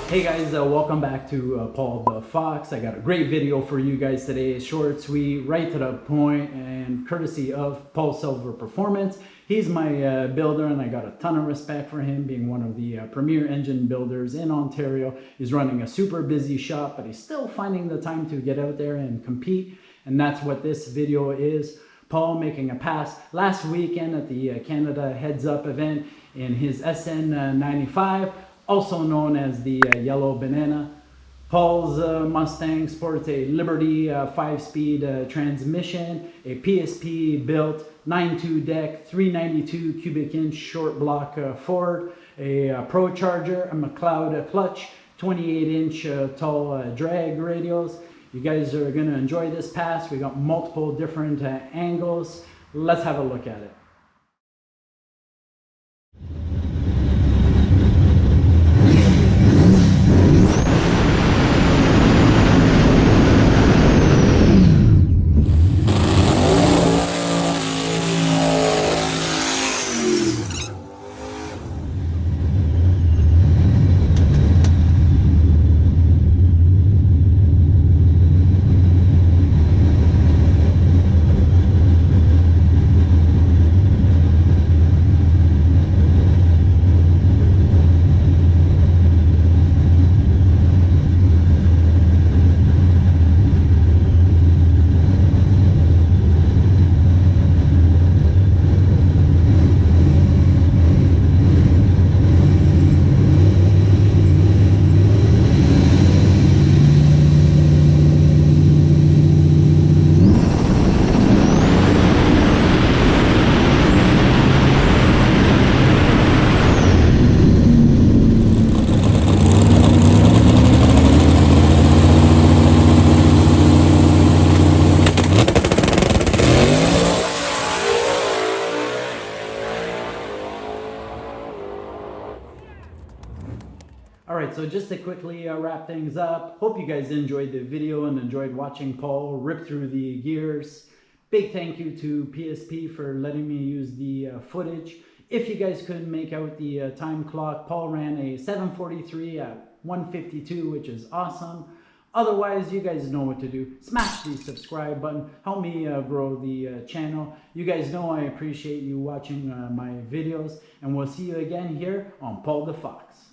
Hey guys, welcome back to Paul the Fox. I got a great video for you guys today. Short, sweet, right to the point, and courtesy of Paul Silva Performance. He's my builder, and I got a ton of respect for him, being one of the premier engine builders in Ontario. He's running a super busy shop, but he's still finding the time to get out there and compete, and that's what this video is. Paul making a pass last weekend at the Canada Headsup Event in his SN95, also known as the Yellow Banana. Paul's Mustang sports a Blvd 5-speed transmission, a PSP built 9.2 deck, 392 cubic inch short block Ford, a Procharger, a McLeod clutch, 28 inch tall drag radials. You guys are going to enjoy this pass. We got multiple different angles. Let's have a look at it. Alright, so just to quickly wrap things up, hope you guys enjoyed the video and enjoyed watching Paul rip through the gears. Big thank you to PSP for letting me use the footage. If you guys couldn't make out the time clock, Paul ran a 7:43 at 1:52, which is awesome. Otherwise, you guys know what to do. Smash the subscribe button. Help me grow the channel. You guys know I appreciate you watching my videos. And we'll see you again here on Paul the Fox.